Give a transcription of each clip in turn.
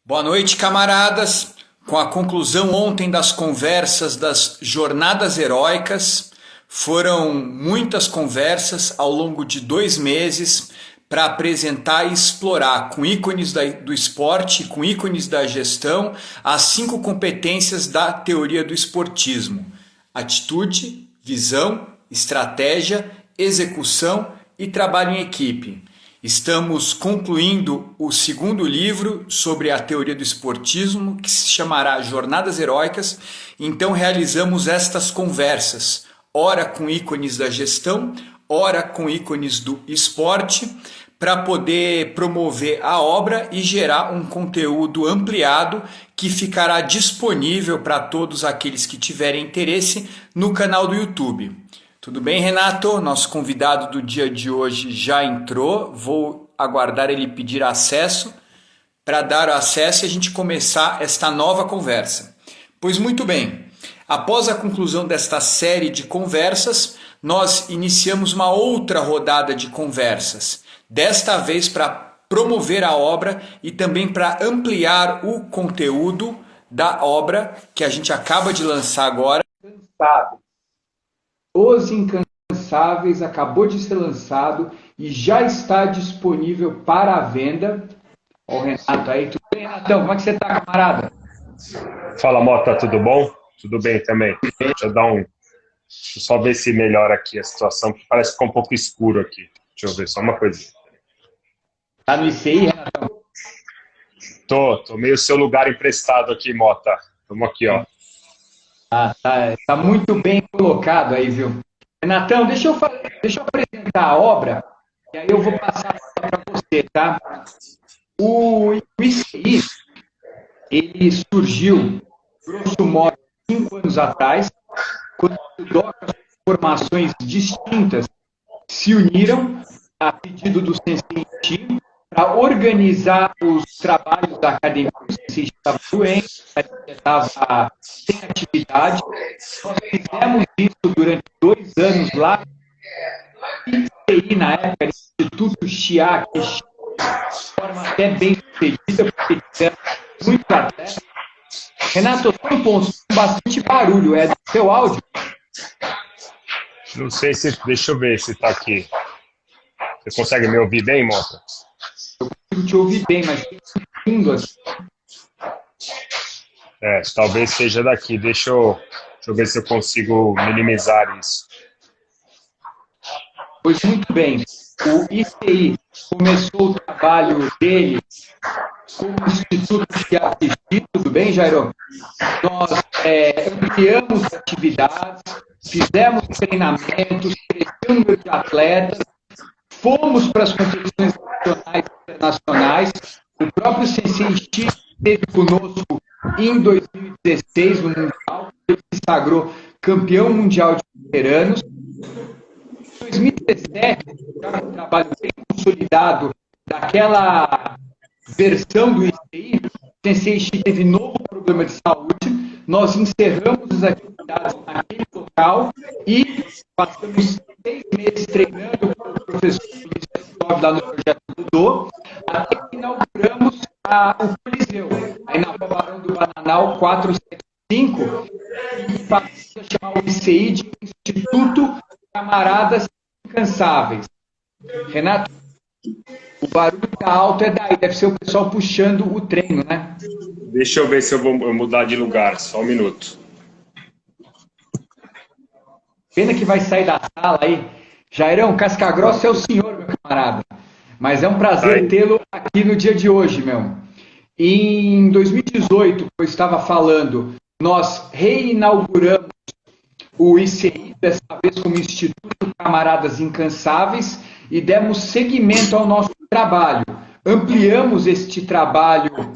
Boa noite, camaradas. Com a conclusão ontem das conversas das Jornadas Heróicas, foram muitas conversas ao longo de 2 meses para apresentar e explorar com ícones do esporte, com ícones da gestão, as 5 competências da teoria do esportismo: atitude, visão, estratégia, execução e trabalho em equipe. Estamos concluindo o 2º livro sobre a teoria do esportismo, que se chamará Jornadas Heróicas. Então realizamos estas conversas, ora com ícones da gestão, ora com ícones do esporte, para poder promover a obra e gerar um conteúdo ampliado que ficará disponível para todos aqueles que tiverem interesse no canal do YouTube. Tudo bem, Renato? Nosso convidado do dia de hoje já entrou. Vou aguardar ele pedir acesso para dar acesso e a gente começar esta nova conversa. Pois muito bem, após a conclusão desta série de conversas, nós iniciamos uma outra rodada de conversas, desta vez para promover a obra e também para ampliar o conteúdo da obra que a gente acaba de lançar agora. Os Incansáveis acabou de ser lançado e já está disponível para a venda. Ó, o Renato aí, tudo bem, Renatão? Como é que você está, camarada? Fala, Mota, tudo bom? Tudo bem também. Deixa eu só ver se melhora aqui a situação, porque parece que ficou um pouco escuro aqui. Deixa eu ver só uma coisa. Tá no ICI, Renatão? Tô meio seu lugar emprestado aqui, Mota. Vamos aqui, ó. Tá muito bem colocado aí, viu? Renatão, deixa eu apresentar a obra e aí eu vou passar para você, tá? O ICI, ele surgiu, grosso modo, 5 anos atrás, quando docas de formações distintas se uniram a pedido do Sensei para organizar os trabalhos da academia. O Sensei estava doente, estava sem atividade. Nós fizemos isso durante 2 anos lá. ICI, na época, Instituto Chiak, de forma até bem sucedida, porque tivemos muitos atletas. Renato, só um ponto, com bastante barulho, é do seu áudio? Não sei se... Deixa eu ver se tá aqui. Você consegue me ouvir bem, Mota? Eu consigo te ouvir bem, mas tem fundo assim. Talvez seja daqui. Deixa eu ver se eu consigo minimizar isso. Pois muito bem. O ICI começou o trabalho dele como Instituto de Assistir, tudo bem, Jairo? Nós ampliamos atividades, fizemos treinamentos, cresceu o número de atletas, fomos para as competições nacionais e internacionais. O próprio Sensei Chi esteve conosco em 2016 no Mundial, ele se sagrou campeão mundial de veteranos. Em 2017, já um trabalho bem consolidado daquela versão do ICI, o Sensei Chi teve novo problema de saúde, nós encerramos as atividades naquele local e passamos 6 meses treinando com o professor Luiz lá no projeto Mudou, até que inauguramos o Coliseu, aí na Barão do Bananal 475, e passamos a chamar o ICI de Instituto Camaradas Incansáveis. Renato, o barulho tá alto, é daí, deve ser o pessoal puxando o treino, né? Deixa eu ver se eu vou mudar de lugar, só um minuto. Pena que vai sair da sala aí. Jairão, casca grossa é o senhor, meu camarada. Mas é um prazer tê-lo aqui no dia de hoje, meu. Em 2018, eu estava falando, nós reinauguramos o ICI, dessa vez como Instituto Camaradas Incansáveis, e demos seguimento ao nosso trabalho. Ampliamos este trabalho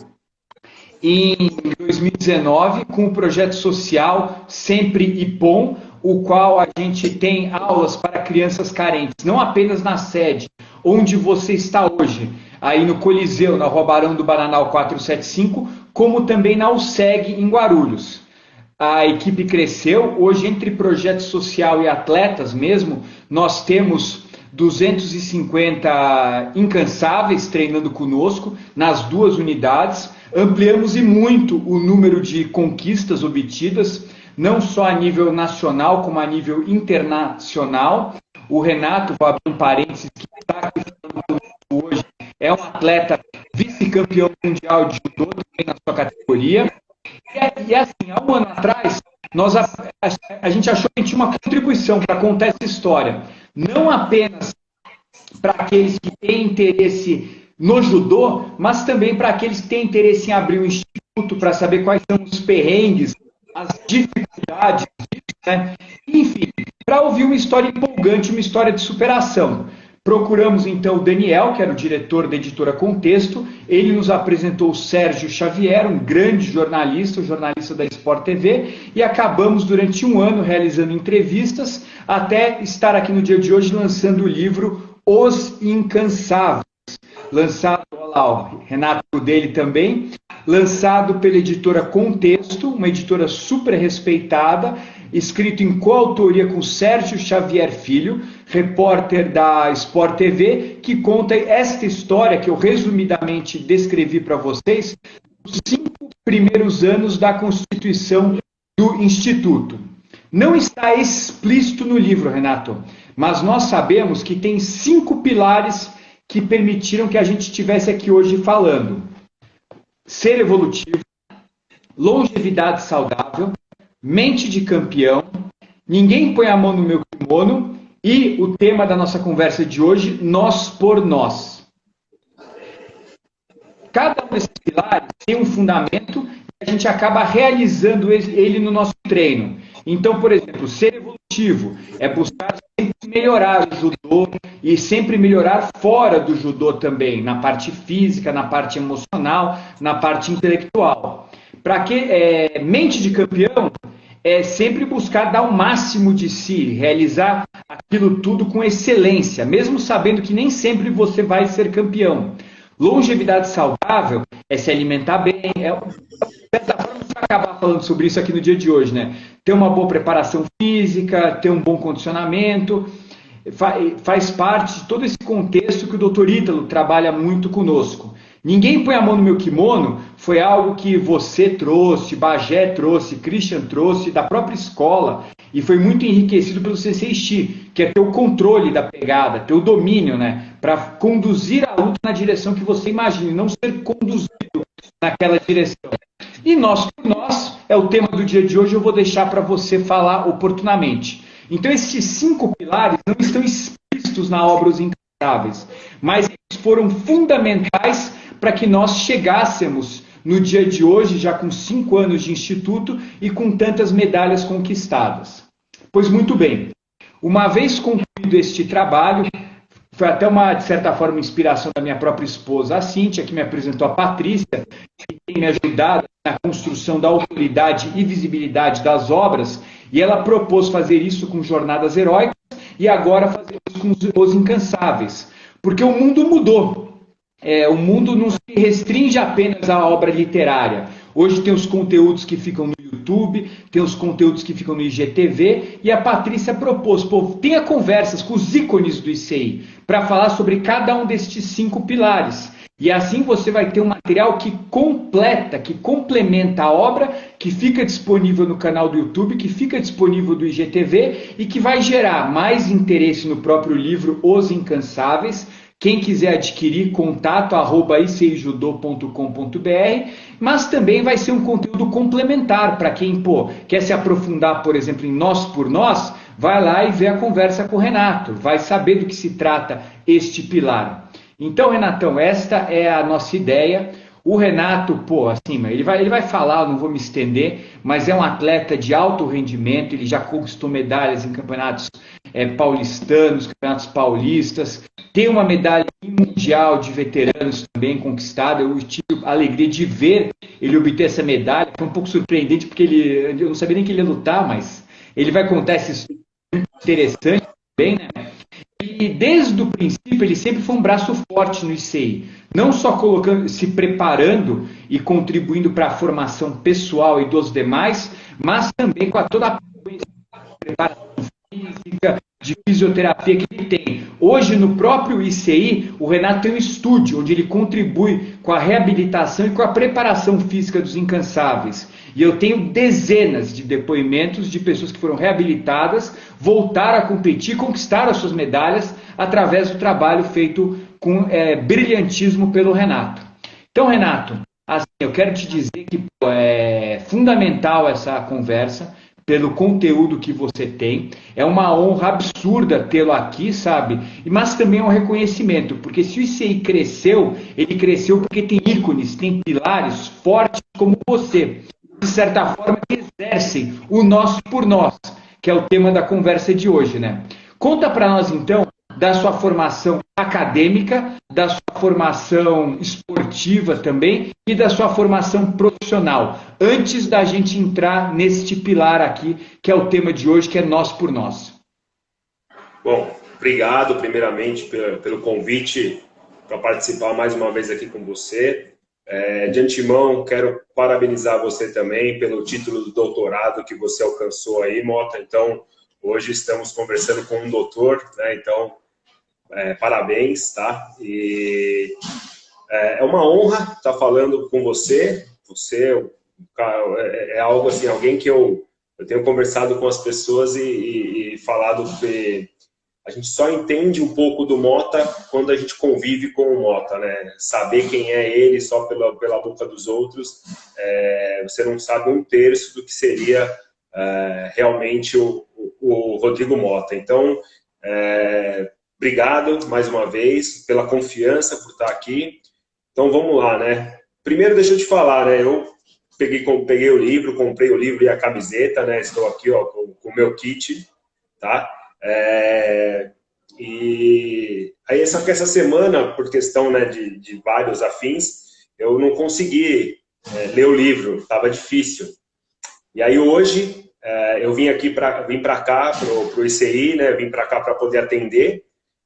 em 2019 com o projeto social Sempre IPOM, o qual a gente tem aulas para crianças carentes, não apenas na sede, onde você está hoje, aí no Coliseu, na Rua Barão do Bananal 475, como também na USEG, em Guarulhos. A equipe cresceu, hoje entre projeto social e atletas mesmo, nós temos 250 incansáveis treinando conosco nas duas unidades. Ampliamos e muito o número de conquistas obtidas, não só a nível nacional, como a nível internacional. O Renato, vou abrir um parênteses, que está aqui falando hoje, é um atleta vice-campeão mundial de judô também na sua categoria. E assim, há um ano atrás, a gente achou que tinha uma contribuição para contar essa história. Não apenas para aqueles que têm interesse no judô, mas também para aqueles que têm interesse em abrir um instituto para saber quais são os perrengues, as dificuldades, né? Enfim, para ouvir uma história empolgante, uma história de superação. Procuramos então o Daniel, que era o diretor da editora Contexto. Ele nos apresentou o Sérgio Xavier, um grande jornalista, o jornalista da Sport TV, e acabamos durante um ano realizando entrevistas, até estar aqui no dia de hoje lançando o livro Os Incansáveis, lançado, olha lá, o Renato dele também, lançado pela editora Contexto, uma editora super respeitada, escrito em coautoria com Sérgio Xavier Filho, repórter da Sport TV, que conta esta história que eu resumidamente descrevi para vocês, os 5 primeiros anos da constituição do Instituto. Não está explícito no livro, Renato, mas nós sabemos que tem 5 pilares que permitiram que a gente estivesse aqui hoje falando. Ser evolutivo, longevidade saudável, mente de campeão, ninguém põe a mão no meu kimono e o tema da nossa conversa de hoje, nós por nós. Cada um desses pilares tem um fundamento e a gente acaba realizando ele no nosso treino. Então, por exemplo, ser evolutivo é buscar sempre melhorar o judô e sempre melhorar fora do judô também, na parte física, na parte emocional, na parte intelectual. Para que mente de campeão é sempre buscar dar o máximo de si, realizar aquilo tudo com excelência, mesmo sabendo que nem sempre você vai ser campeão. Longevidade saudável é se alimentar bem, vamos acabar falando sobre isso aqui no dia de hoje, né? Ter uma boa preparação física, ter um bom condicionamento, faz parte de todo esse contexto que o Dr. Ítalo trabalha muito conosco. Ninguém põe a mão no meu kimono foi algo que você trouxe, Bagé trouxe, Christian trouxe, da própria escola, e foi muito enriquecido pelo Sensei Shi, que é ter o controle da pegada, ter o domínio, né, para conduzir a luta na direção que você imagina, não ser conduzido naquela direção. E nós por nós é o tema do dia de hoje, eu vou deixar para você falar oportunamente. Então esses 5 pilares não estão explícitos na obra Os Incansáveis, mas eles foram fundamentais para que nós chegássemos no dia de hoje, já com 5 anos de instituto e com tantas medalhas conquistadas. Pois muito bem, uma vez concluído este trabalho, foi até uma, de certa forma, inspiração da minha própria esposa, a Cíntia, que me apresentou a Patrícia, que tem me ajudado na construção da autoridade e visibilidade das obras, e ela propôs fazer isso com Jornadas Heróicas e agora fazer isso com Os Incansáveis. Porque o mundo mudou. O mundo não se restringe apenas à obra literária. Hoje tem os conteúdos que ficam no YouTube, tem os conteúdos que ficam no IGTV, e a Patrícia propôs, tenha conversas com os ícones do ICI, para falar sobre cada um destes 5 pilares. E assim você vai ter um material que completa, que complementa a obra, que fica disponível no canal do YouTube, que fica disponível do IGTV, e que vai gerar mais interesse no próprio livro Os Incansáveis. Quem quiser adquirir, contato@icejudô.com.br, mas também vai ser um conteúdo complementar para quem quer se aprofundar, por exemplo, em Nós por Nós, vai lá e vê a conversa com o Renato, vai saber do que se trata este pilar. Então, Renatão, esta é a nossa ideia. O Renato, assim, ele vai falar, eu não vou me estender, mas é um atleta de alto rendimento, ele já conquistou medalhas em campeonatos paulistanos, campeonatos paulistas, tem uma medalha mundial de veteranos também conquistada. Eu tive a alegria de ver ele obter essa medalha, foi um pouco surpreendente, porque eu não sabia nem que ele ia lutar, mas ele vai contar essa história muito interessante também, né? E desde o princípio ele sempre foi um braço forte no ICI, não só se preparando e contribuindo para a formação pessoal e dos demais, mas também com toda a preparação física, de fisioterapia que ele tem. Hoje, no próprio ICI, o Renato tem um estúdio onde ele contribui com a reabilitação e com a preparação física dos incansáveis. E eu tenho dezenas de depoimentos de pessoas que foram reabilitadas, voltaram a competir, conquistaram as suas medalhas através do trabalho feito com brilhantismo pelo Renato. Então, Renato, assim, eu quero te dizer que é fundamental essa conversa, pelo conteúdo que você tem. É uma honra absurda tê-lo aqui, sabe? Mas também é um reconhecimento, porque se o ICI cresceu, ele cresceu porque tem ícones, tem pilares fortes como você, de certa forma, que exercem o nosso por nós, que é o tema da conversa de hoje, né? Conta para nós, então, da sua formação acadêmica, da sua formação esportiva também e da sua formação profissional, antes da gente entrar neste pilar aqui, que é o tema de hoje, que é nós por nós. Bom, obrigado primeiramente pelo convite para participar mais uma vez aqui com você. De antemão, quero parabenizar você também pelo título do doutorado que você alcançou aí, Mota. Então, hoje estamos conversando com um doutor, né? Então, parabéns, tá? E é uma honra estar falando com você. Você é algo assim, alguém que eu tenho conversado com as pessoas e falado que a gente só entende um pouco do Mota quando a gente convive com o Mota, né? Saber quem é ele só pela boca dos outros, você não sabe um terço do que seria realmente o Rodrigo Mota. Então, obrigado mais uma vez pela confiança por estar aqui. Então vamos lá, né? Primeiro deixa eu te falar, né? Eu peguei o livro, comprei o livro e a camiseta, né? Estou aqui, ó, com o meu kit, tá? E aí só que essa semana, por questão, né, de vários afins, eu não consegui ler o livro, estava difícil. E aí hoje eu vim para cá, pro ICI, né? Vim para cá para poder atender.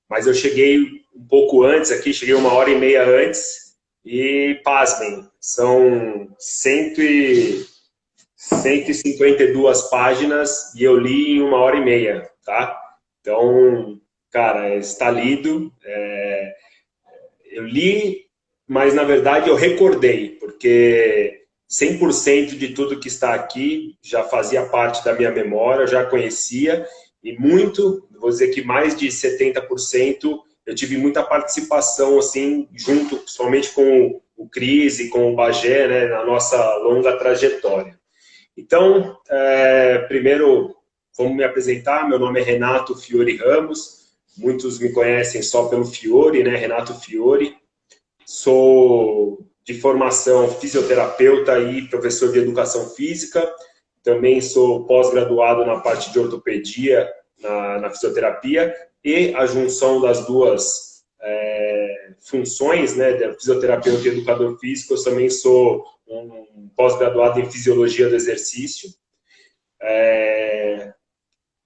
Mas eu cheguei um pouco antes aqui, cheguei 1h30 antes e, pasmem, são 152 páginas e eu li em 1h30, tá? Então, cara, está lido. Eu li, mas na verdade eu recordei, porque 100% de tudo que está aqui já fazia parte da minha memória, eu já conhecia. E muito, vou dizer que mais de 70%, eu tive muita participação, assim, junto, somente com o Cris e com o Bagé, né, na nossa longa trajetória. Então, primeiro, vamos me apresentar. Meu nome é Renato Fiore Ramos, muitos me conhecem só pelo Fiore, né, Renato Fiore. Sou de formação fisioterapeuta e professor de educação física. Também sou pós-graduado na parte de ortopedia, na fisioterapia, e a junção das duas funções, né, de fisioterapeuta e educador físico, eu também sou um pós-graduado em fisiologia do exercício.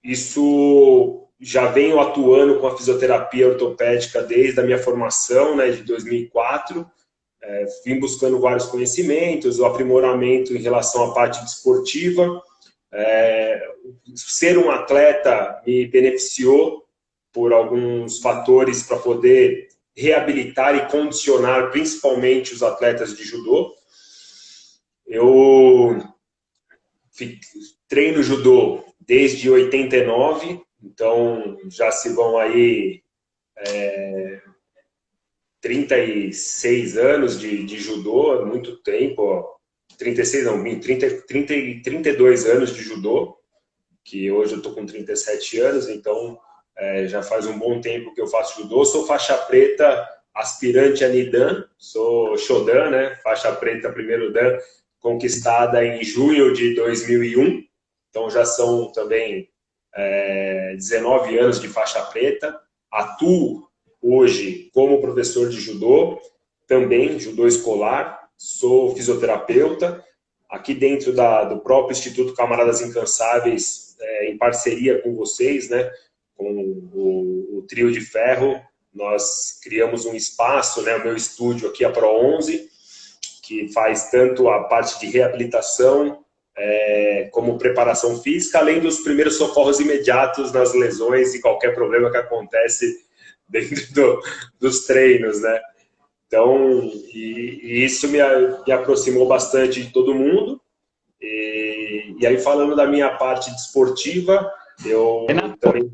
Isso já venho atuando com a fisioterapia ortopédica desde a minha formação, né, de 2004. Vim buscando vários conhecimentos, o aprimoramento em relação à parte desportiva. Ser um atleta me beneficiou por alguns fatores para poder reabilitar e condicionar principalmente os atletas de judô. Eu treino judô desde 89, então já se vão aí 36 anos de judô, muito tempo, ó. 36 não, 32 anos de judô, que hoje eu estou com 37 anos, então já faz um bom tempo que eu faço judô. Sou faixa preta, aspirante a Nidan, sou Shodan, né? Faixa preta, primeiro Dan, conquistada em junho de 2001, então já são também 19 anos de faixa preta. Atuo hoje como professor de judô, também judô escolar, sou fisioterapeuta, aqui dentro do próprio Instituto Camaradas Incansáveis, em parceria com vocês, né, com o Trio de Ferro, nós criamos um espaço, né, o meu estúdio aqui, a Pro 11, que faz tanto a parte de reabilitação, como preparação física, além dos primeiros socorros imediatos nas lesões e qualquer problema que acontece dentro dos treinos, né? Então, e isso me aproximou bastante de todo mundo. E aí, falando da minha parte desportiva, eu Renato, também...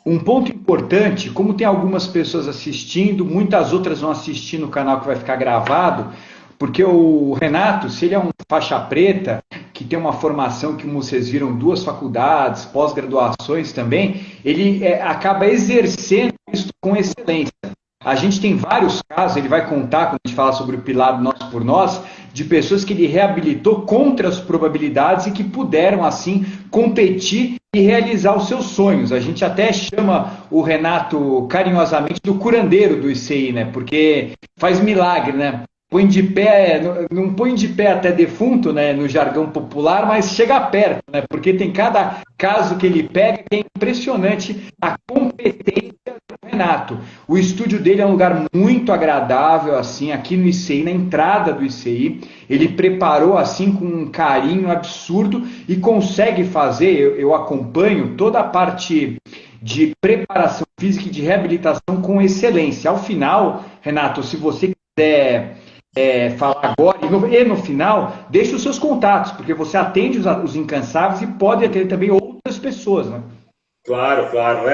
um ponto importante, como tem algumas pessoas assistindo, muitas outras vão assistir no canal que vai ficar gravado, porque o Renato, se ele é um faixa preta, que tem uma formação que, como vocês viram, 2 faculdades, pós-graduações também, ele acaba exercendo isso com excelência. A gente tem vários casos, ele vai contar, quando a gente fala sobre o pilar Nós por Nós, de pessoas que ele reabilitou contra as probabilidades e que puderam, assim, competir e realizar os seus sonhos. A gente até chama o Renato carinhosamente do curandeiro do ICI, né? Porque faz milagre, né? Põe de pé, não põe de pé até defunto, né, no jargão popular, mas chega perto, né, porque tem cada caso que ele pega que é impressionante a competência do Renato. O estúdio dele é um lugar muito agradável, assim, aqui no ICI, na entrada do ICI, ele preparou, assim, com um carinho absurdo e consegue fazer, eu acompanho toda a parte de preparação física e de reabilitação com excelência. Ao final, Renato, se você quiser falar agora e no final, deixe os seus contatos, porque você atende os incansáveis e pode atender também outras pessoas, né? Claro, claro.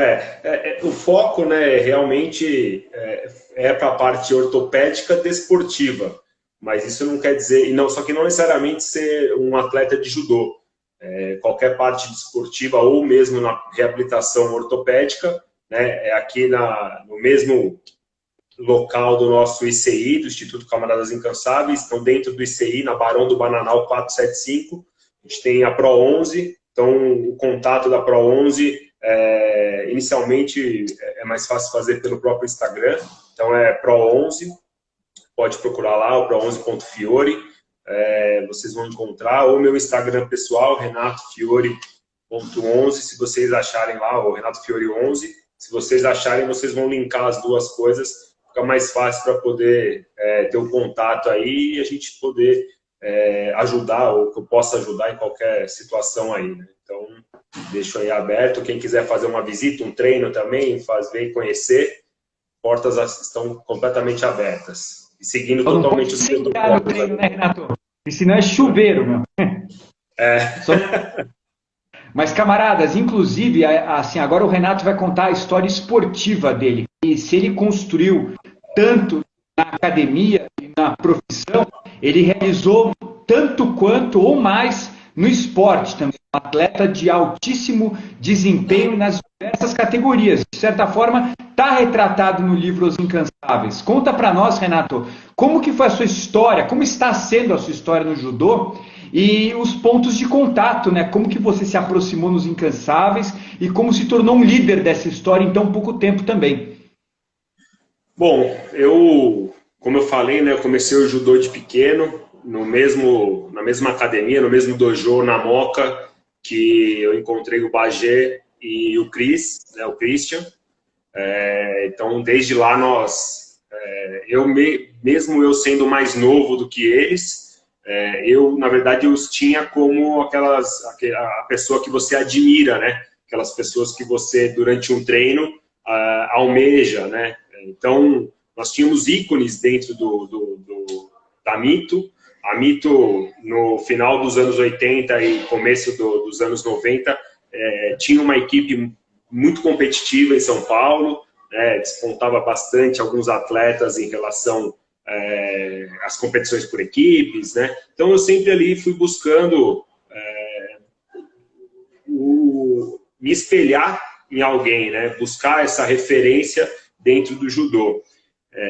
O foco, né, realmente para a parte ortopédica desportiva, mas isso não quer dizer, só que não necessariamente ser um atleta de judô. Qualquer parte desportiva ou mesmo na reabilitação ortopédica, né, aqui no mesmo local do nosso ICI, do Instituto Camaradas Incansáveis, estão dentro do ICI, na Barão do Bananal 475, a gente tem a Pro 11, então o contato da Pro 11, inicialmente é mais fácil fazer pelo próprio Instagram, então é Pro 11, pode procurar lá, o pro11.fiore, vocês vão encontrar, ou meu Instagram pessoal, renatofiore.11, se vocês acharem lá, o Renato Fiore 11, se vocês acharem, vocês vão linkar as duas coisas, fica mais fácil para poder ter um contato aí e a gente poder ajudar, ou que eu possa ajudar em qualquer situação aí, né? Então, deixo aí aberto, quem quiser fazer uma visita, um treino também, vir conhecer, portas estão completamente abertas. E seguindo totalmente os protocolos. Treino, né, Renato? E senão é chuveiro, meu. Mas, camaradas, inclusive, assim, agora o Renato vai contar a história esportiva dele. E se ele construiu tanto na academia e na profissão, ele realizou tanto quanto ou mais no esporte também. Um atleta de altíssimo desempenho nas diversas categorias. De certa forma, está retratado no livro Os Incansáveis. Conta para nós, Renato, como que foi a sua história, como está sendo a sua história no judô e os pontos de contato, né? Como que você se aproximou nos Incansáveis e como se tornou um líder dessa história em tão pouco tempo também. Bom, como eu falei, né, eu comecei o judô de pequeno, na mesma academia, no mesmo dojo, na Moca, que eu encontrei o Bagé e o Cris, né, o Christian. Então, desde lá, mesmo eu sendo mais novo do que eles, na verdade, eu os tinha como a pessoa que você admira, né? Aquelas pessoas que você, durante um treino, almeja, né? Então, nós tínhamos ícones dentro da Mito. A Mito, no final dos anos 80 e começo dos anos 90, tinha uma equipe muito competitiva em São Paulo, despontava bastante alguns atletas em relação às competições por equipes, né? Então, eu sempre ali fui buscando me espelhar em alguém, né? Buscar essa referência dentro do judô.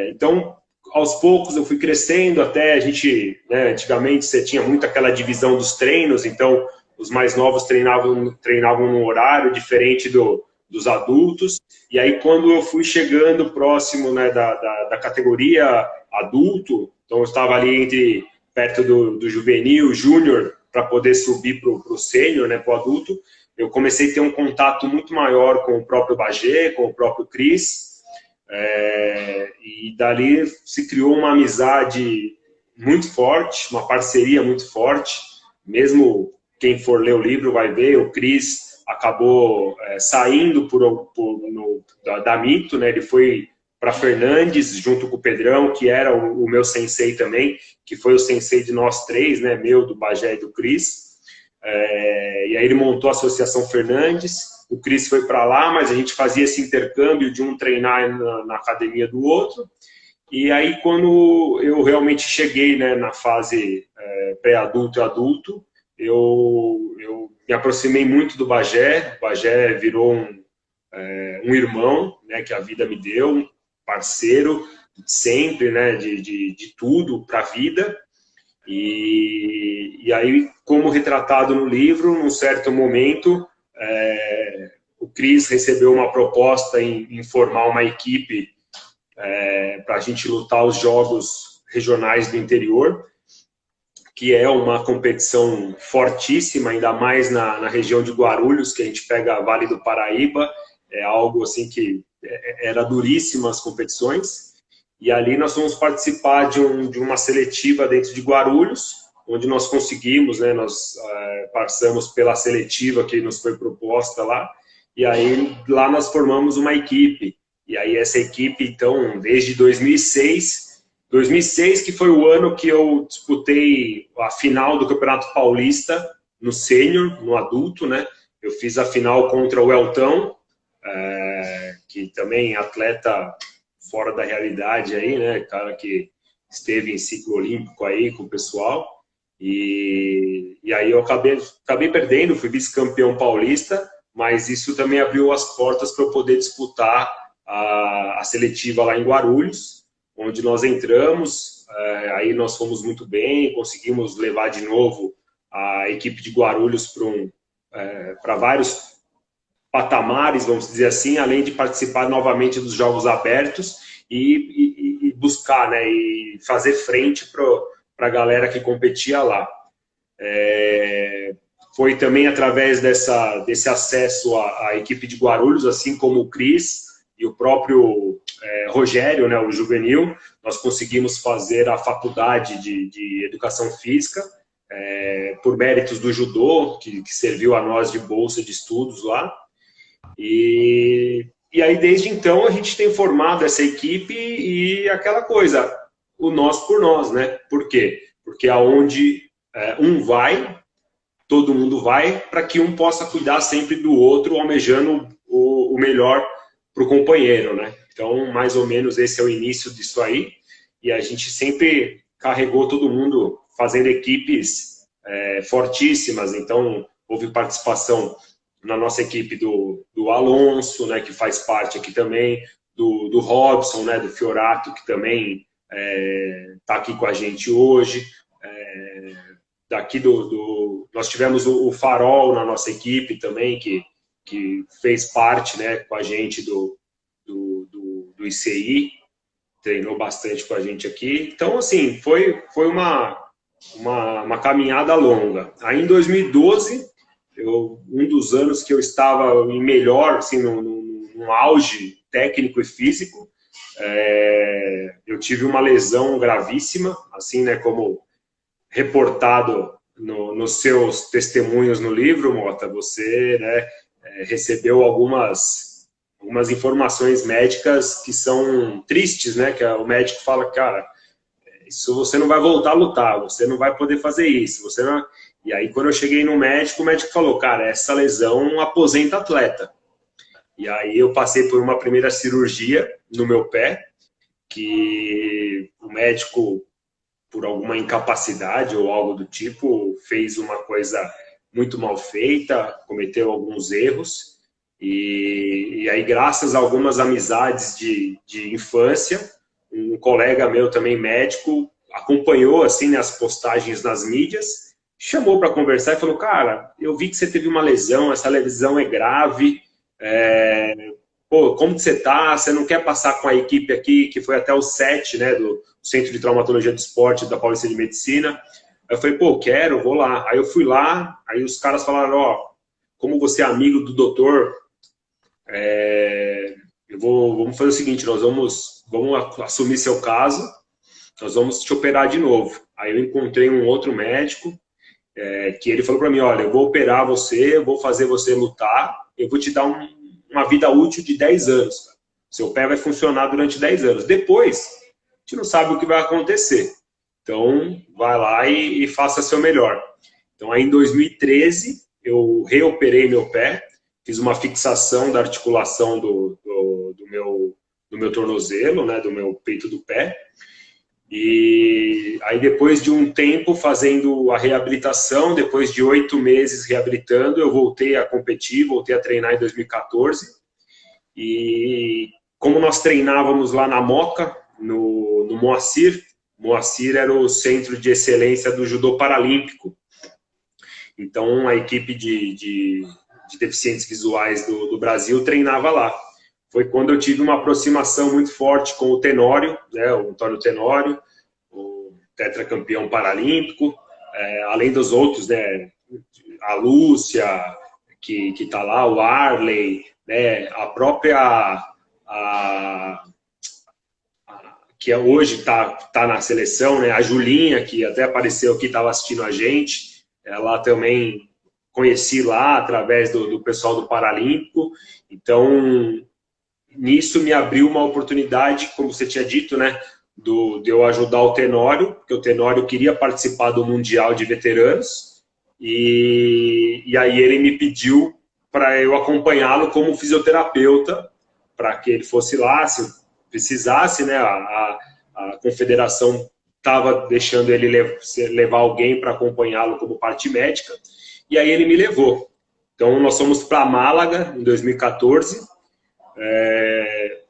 Então, aos poucos eu fui crescendo até a gente, né, antigamente você tinha muito aquela divisão dos treinos, então os mais novos treinavam num horário diferente dos adultos, e aí quando eu fui chegando próximo, né, da categoria adulto, então eu estava ali perto do juvenil, júnior, para poder subir para o sênior, né, para o adulto, eu comecei a ter um contato muito maior com o próprio Bagé, com o próprio Cris, e dali se criou uma amizade muito forte, uma parceria muito forte, mesmo quem for ler o livro vai ver, o Cris acabou saindo da Mito, né? Ele foi para Fernandes, junto com o Pedrão, que era o meu sensei também, que foi o sensei de nós três, né? Meu, do Bagé e do Cris. E aí ele montou a Associação Fernandes, o Cris foi para lá, mas a gente fazia esse intercâmbio de um treinar na academia do outro. E aí, quando eu realmente cheguei, né, na fase pré-adulto e adulto, eu me aproximei muito do Bagé. O Bagé virou um irmão, né, que a vida me deu, um parceiro sempre, né, de tudo para a vida. E aí, como retratado no livro, num certo momento, o Cris recebeu uma proposta em formar uma equipe para a gente lutar os jogos regionais do interior, que é uma competição fortíssima, ainda mais na região de Guarulhos, que a gente pega Vale do Paraíba, é algo assim que era duríssima as competições. E ali nós fomos participar de uma seletiva dentro de Guarulhos, onde nós conseguimos, né, nós passamos pela seletiva que nos foi proposta lá, e aí lá nós formamos uma equipe. E aí essa equipe, então, desde 2006 que foi o ano que eu disputei a final do Campeonato Paulista no sênior, no adulto, né? Eu fiz a final contra o Eltão, que também é atleta fora da realidade aí, né? Cara que esteve em ciclo olímpico aí com o pessoal. E aí eu acabei perdendo, fui vice-campeão paulista, mas isso também abriu as portas para eu poder disputar a seletiva lá em Guarulhos, onde nós entramos. Aí nós fomos muito bem, conseguimos levar de novo a equipe de Guarulhos para vários patamares, vamos dizer assim, além de participar novamente dos Jogos Abertos e buscar, né, e fazer frente para a galera que competia lá. Foi também através desse acesso à equipe de Guarulhos, assim como o Cris e o próprio Rogério, né, o juvenil, nós conseguimos fazer a faculdade de Educação Física, por méritos do judô, que serviu a nós de bolsa de estudos lá. E aí, desde então, a gente tem formado essa equipe e aquela coisa, o nós por nós, né? Por quê? Porque aonde um vai, todo mundo vai, para que um possa cuidar sempre do outro, almejando o melhor para o companheiro, né? Então, mais ou menos, esse é o início disso aí. E a gente sempre carregou todo mundo fazendo equipes fortíssimas. Então, houve participação na nossa equipe do Alonso, né, que faz parte aqui também, do Robson, né, do Fiorato, que também está aqui com a gente hoje. Daqui nós tivemos o Farol na nossa equipe também, que fez parte, né, com a gente do ICI, treinou bastante com a gente aqui. Então, assim, foi uma caminhada longa. Aí, em 2012, um dos anos que eu estava em melhor, assim, no auge técnico e físico, eu tive uma lesão gravíssima, assim, né, como reportado nos seus testemunhos no livro, Mota. Você, né, recebeu algumas informações médicas que são tristes, né, que o médico fala, cara, isso você não vai voltar a lutar, você não vai poder fazer isso, você não... E aí, quando eu cheguei no médico, o médico falou, cara, essa lesão aposenta atleta. E aí eu passei por uma primeira cirurgia no meu pé, que o médico, por alguma incapacidade ou algo do tipo, fez uma coisa muito mal feita, cometeu alguns erros. E aí, graças a algumas amizades de infância, um colega meu também médico acompanhou assim, né, as postagens nas mídias, chamou para conversar e falou, cara, eu vi que você teve uma lesão, essa lesão é grave, pô, como que você tá? Você não quer passar com a equipe aqui, que foi até o 7, né, do Centro de Traumatologia do Esporte da Paulista de Medicina? Aí eu falei, pô, quero, vou lá. Aí eu fui lá, aí os caras falaram, ó, como você é amigo do doutor, vamos fazer o seguinte, nós vamos assumir seu caso, nós vamos te operar de novo. Aí eu encontrei um outro médico, que ele falou para mim, olha, eu vou operar você, eu vou fazer você lutar, eu vou te dar uma vida útil de 10 anos. Cara. Seu pé vai funcionar durante 10 anos. Depois, a gente não sabe o que vai acontecer. Então, vai lá e faça seu melhor. Então, aí em 2013, eu reoperei meu pé, fiz uma fixação da articulação do meu tornozelo, né, do meu peito do pé. E aí depois de um tempo fazendo a reabilitação, depois de 8 meses reabilitando, eu voltei a competir, voltei a treinar em 2014. E como nós treinávamos lá na Moca, no Moacir era o centro de excelência do judô paralímpico. Então a equipe de deficientes visuais do Brasil treinava lá. Foi quando eu tive uma aproximação muito forte com o Tenório, né, o Antônio Tenório, o tetracampeão paralímpico, além dos outros, né, a Lúcia, que está lá, o Arley, né, a própria, que hoje está na seleção, né, a Julinha, que até apareceu aqui, estava assistindo a gente, ela também conheci lá através do pessoal do Paralímpico, então nisso me abriu uma oportunidade, como você tinha dito, né, de eu ajudar o Tenório, porque o Tenório queria participar do Mundial de Veteranos, e aí ele me pediu para eu acompanhá-lo como fisioterapeuta, para que ele fosse lá, se precisasse, né, a confederação estava deixando ele levar alguém para acompanhá-lo como parte médica, e aí ele me levou. Então nós fomos para Málaga em 2014,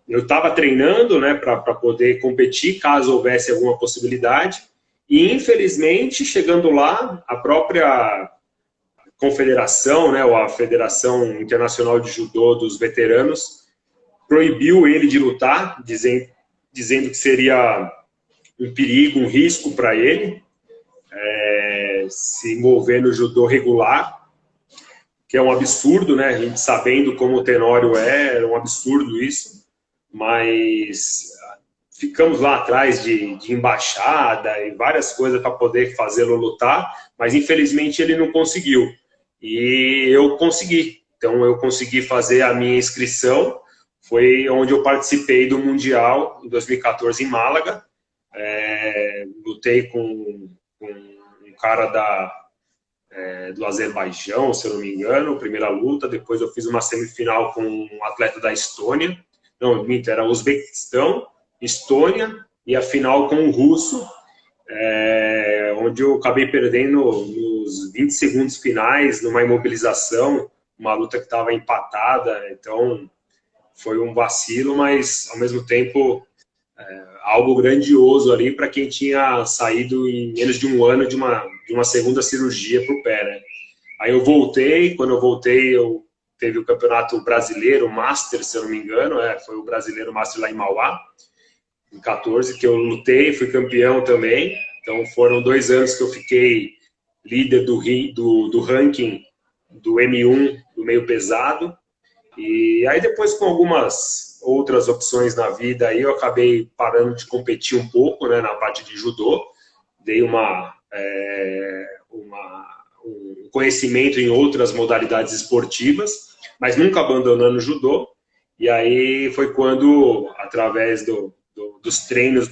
eu estava treinando, né, para poder competir caso houvesse alguma possibilidade, e infelizmente chegando lá, a própria confederação, né, ou a Federação Internacional de Judô dos Veteranos proibiu ele de lutar, dizendo que seria um perigo, um risco para ele se envolver no judô regular, que é um absurdo, né? A gente sabendo como o Tenório é um absurdo isso, mas ficamos lá atrás de embaixada e várias coisas para poder fazê-lo lutar, mas infelizmente ele não conseguiu. E eu consegui. Então eu consegui fazer a minha inscrição, foi onde eu participei do Mundial em 2014 em Málaga. Lutei com um cara do Azerbaijão, se eu não me engano, primeira luta. Depois eu fiz uma semifinal com um atleta da Estônia. Não, minto, era Uzbequistão, Estônia, e a final com um russo, onde eu acabei perdendo nos 20 segundos finais, numa imobilização, uma luta que estava empatada. Então foi um vacilo, mas ao mesmo tempo algo grandioso ali para quem tinha saído em menos de um ano de uma segunda cirurgia para o pé, né? Aí eu voltei, quando eu voltei teve o Campeonato Brasileiro Master, se eu não me engano, foi o Brasileiro Master lá em Mauá, em 14, que eu lutei, fui campeão também. Então foram 2 anos que eu fiquei líder do ranking do M1, do meio pesado. E aí depois, com algumas outras opções na vida, aí eu acabei parando de competir um pouco, né, na parte de judô. Dei um conhecimento em outras modalidades esportivas, mas nunca abandonando o judô. E aí foi quando, através dos treinos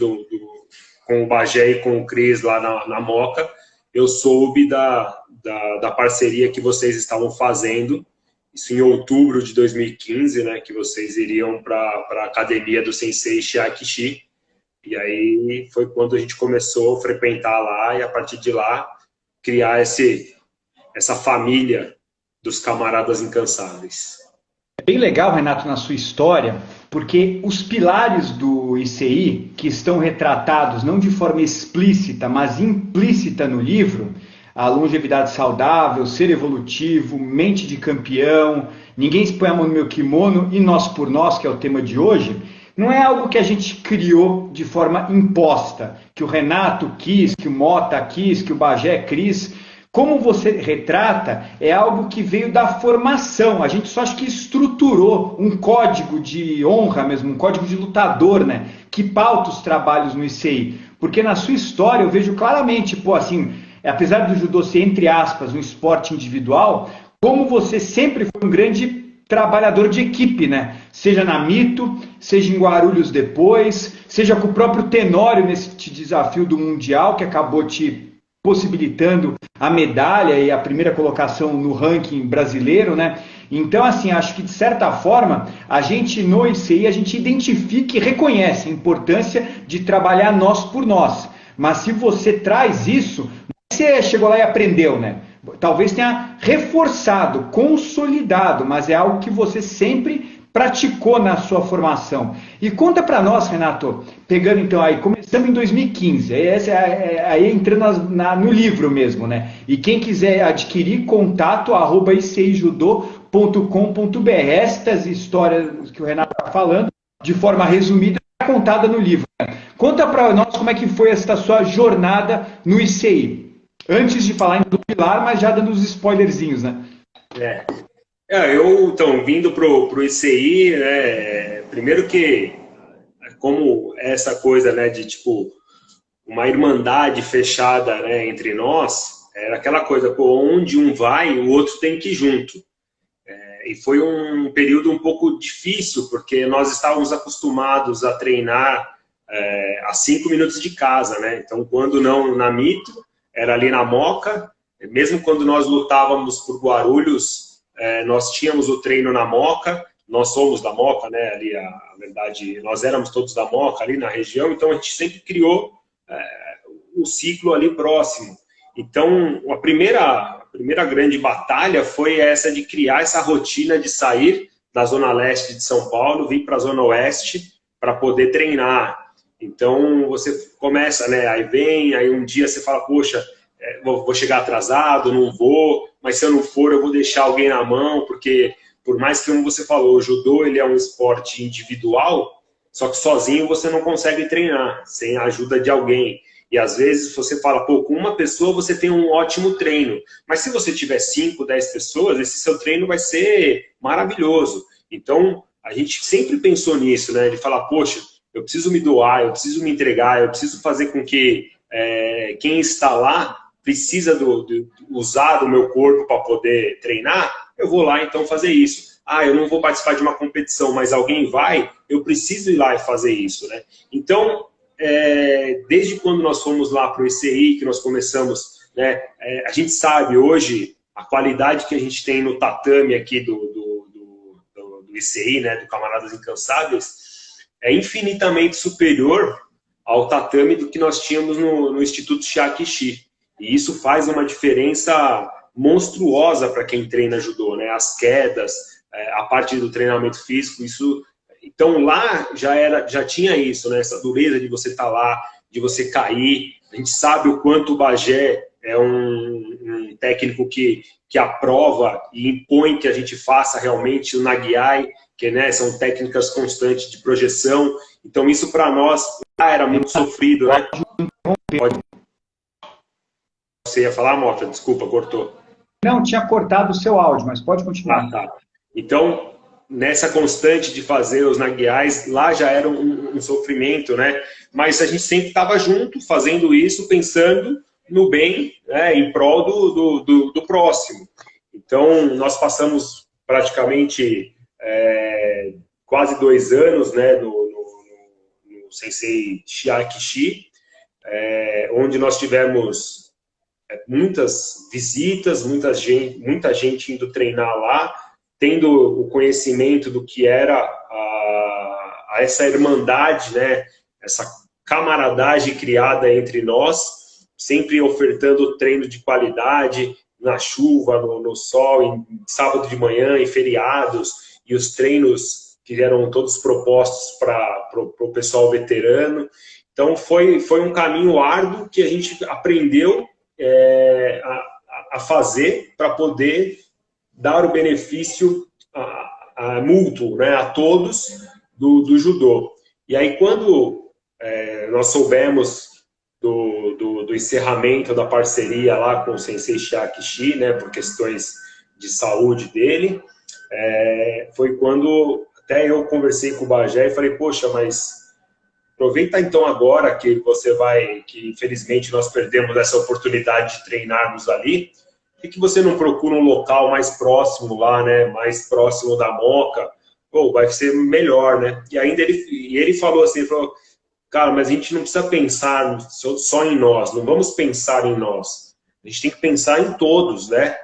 com o Bagé e com o Cris lá na Moca, eu soube da parceria que vocês estavam fazendo. Isso em outubro de 2015, né, que vocês iriam para a academia do Sensei Shiakishi. E aí foi quando a gente começou a frequentar lá e, a partir de lá, criar essa família dos camaradas incansáveis. É bem legal, Renato, na sua história, porque os pilares do ICI, que estão retratados não de forma explícita, mas implícita no livro, a longevidade saudável, ser evolutivo, mente de campeão, ninguém se põe a mão no meu kimono e nós por nós, que é o tema de hoje, não é algo que a gente criou de forma imposta, que o Renato quis, que o Mota quis, que o Bagé quis. Como você retrata, é algo que veio da formação, a gente só acha que estruturou um código de honra mesmo, um código de lutador, né, que pauta os trabalhos no ICI. Porque na sua história eu vejo claramente, apesar do judô ser, entre aspas, um esporte individual, como você sempre foi um grande trabalhador de equipe, né? Seja na Mito, seja em Guarulhos depois, seja com o próprio Tenório nesse desafio do Mundial, que acabou te possibilitando a medalha e a primeira colocação no ranking brasileiro, né? Então, assim, acho que de certa forma, a gente no ICI, a gente identifica e reconhece a importância de trabalhar nós por nós. Mas se você traz isso, você chegou lá e aprendeu, né? Talvez tenha reforçado, consolidado, mas é algo que você sempre praticou na sua formação. E conta para nós, Renato, pegando então aí, começando em 2015, aí entrando no livro mesmo, né? E quem quiser adquirir, contato @icijudô.com.br. Estas histórias que o Renato está falando, de forma resumida, é contada no livro. Conta para nós como é que foi esta sua jornada no ICI. Antes de falar do pilar, mas já dando os spoilerzinhos, né? Eu, então, vindo pro ICI, né, primeiro que, como essa coisa, né, de, tipo, uma irmandade fechada, né, entre nós, era aquela coisa, pô, onde um vai, o outro tem que ir junto. E foi um período um pouco difícil, porque nós estávamos acostumados a treinar a 5 minutos de casa, né? Então, quando não na Mito, era ali na Moca. Mesmo quando nós lutávamos por Guarulhos, nós tínhamos o treino na Moca. Nós somos da Moca, né? Ali, a verdade, nós éramos todos da Moca ali na região, então a gente sempre criou o ciclo ali próximo. Então, a primeira grande batalha foi essa de criar essa rotina de sair da Zona Leste de São Paulo, vir para a Zona Oeste para poder treinar. Então, você começa, né? Aí um dia você fala, poxa, vou chegar atrasado, não vou, mas se eu não for, eu vou deixar alguém na mão, porque por mais que, como você falou, o judô ele é um esporte individual, só que sozinho você não consegue treinar, sem a ajuda de alguém. E às vezes você fala, pô, com uma pessoa você tem um ótimo treino, mas se você tiver 5, 10 pessoas, esse seu treino vai ser maravilhoso. Então, a gente sempre pensou nisso, né? De falar, poxa, eu preciso me doar, eu preciso me entregar, eu preciso fazer com que quem está lá precisa usar do meu corpo para poder treinar, eu vou lá então fazer isso. Eu não vou participar de uma competição, mas alguém vai, eu preciso ir lá e fazer isso, né? Então, desde quando nós fomos lá para o ICI, que nós começamos, né, a gente sabe hoje a qualidade que a gente tem no tatame aqui do ICI, né, do Camaradas Incansáveis, é infinitamente superior ao tatame do que nós tínhamos no Instituto Shiakishi. E isso faz uma diferença monstruosa para quem treina judô, né? As quedas, a parte do treinamento físico, isso... Então lá já tinha isso, né? Essa dureza de você estar lá, de você cair. A gente sabe o quanto o Bagé é um técnico que aprova e impõe que a gente faça realmente o Nagiai, que, né, são técnicas constantes de projeção. Então isso para nós era muito sofrido, né? Pode. Você ia falar, Mota? Desculpa, cortou. Não, tinha cortado o seu áudio, mas pode continuar. Tá. Então, nessa constante de fazer os naguiais, lá já era um sofrimento, né? Mas a gente sempre estava junto, fazendo isso, pensando no bem, né, em prol do próximo. Então, nós passamos praticamente quase 2 anos, né, no Sensei Shiakishi, onde nós tivemos muitas visitas, muita gente indo treinar lá, tendo o conhecimento do que era essa irmandade, né, essa camaradagem criada entre nós, sempre ofertando treino de qualidade, na chuva, no sol, em sábado de manhã, em feriados, e os treinos que eram todos propostos para o pessoal veterano. Então, foi um caminho árduo que a gente aprendeu a fazer para poder dar o benefício mútuo, né, a todos do judô. E aí, quando nós soubemos do encerramento da parceria lá com o Sensei Shiakishi, né, por questões de saúde dele, foi quando até eu conversei com o Bagé e falei, poxa, mas aproveita então agora que que infelizmente nós perdemos essa oportunidade de treinarmos ali, por que você não procura um local mais próximo lá, né? Mais próximo da Moca? Pô, vai ser melhor, né? E ainda ele falou assim, ele falou, cara, mas a gente não precisa pensar só em nós, não vamos pensar em nós. A gente tem que pensar em todos, né?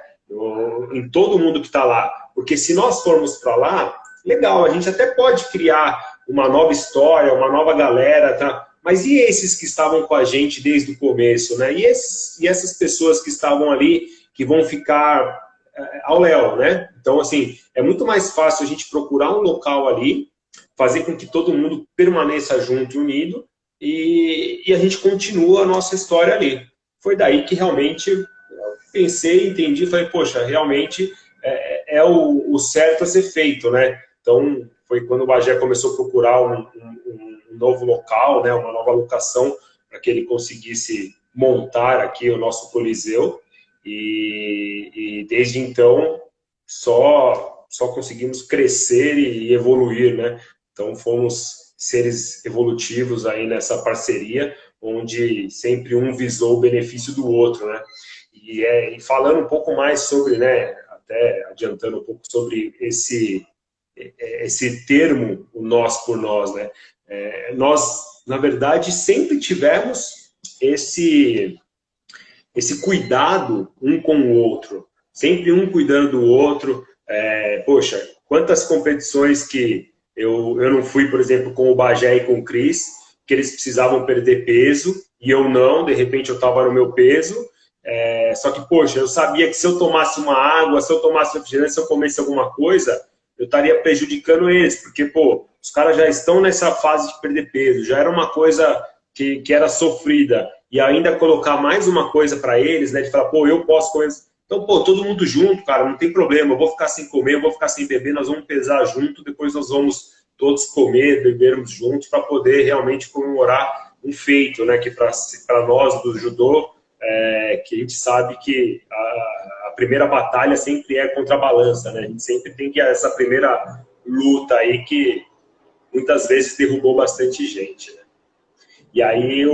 Em todo mundo que está lá. Porque se nós formos para lá, legal, a gente até pode criar uma nova história, uma nova galera, tá? Mas e esses que estavam com a gente desde o começo, né? E essas pessoas que estavam ali, que vão ficar ao léu, né? Então, assim, é muito mais fácil a gente procurar um local ali, fazer com que todo mundo permaneça junto e unido, e a gente continua a nossa história ali. Foi daí que realmente eu pensei, entendi, falei, poxa, realmente é o certo a ser feito, né? Então, foi quando o Bagé começou a procurar um novo local, né, uma nova locação, para que ele conseguisse montar aqui o nosso Coliseu. E desde então, só conseguimos crescer e evoluir, né? Então, fomos seres evolutivos aí nessa parceria, onde sempre um visou o benefício do outro, né? E falando um pouco mais sobre, né, até adiantando um pouco sobre esse termo, o nós por nós, né? Nós, na verdade, sempre tivemos esse cuidado um com o outro, sempre um cuidando do outro. Poxa, quantas competições que eu não fui, por exemplo, com o Bagé e com o Cris, que eles precisavam perder peso, e eu não, de repente eu estava no meu peso, só que, poxa, eu sabia que se eu tomasse uma água, se eu tomasse refrigerante, se eu comesse alguma coisa, eu estaria prejudicando eles, porque, pô, os caras já estão nessa fase de perder peso, já era uma coisa que era sofrida, e ainda colocar mais uma coisa para eles, né, de falar, pô, eu posso comer. Então, pô, todo mundo junto, cara, não tem problema, eu vou ficar sem comer, eu vou ficar sem beber, nós vamos pesar junto, depois nós vamos todos comer, bebermos juntos, para poder realmente comemorar um feito, né, que para nós do judô, que a gente sabe que a primeira batalha sempre é contra a balança, né, a gente sempre tem que essa primeira luta aí que muitas vezes derrubou bastante gente, né? E aí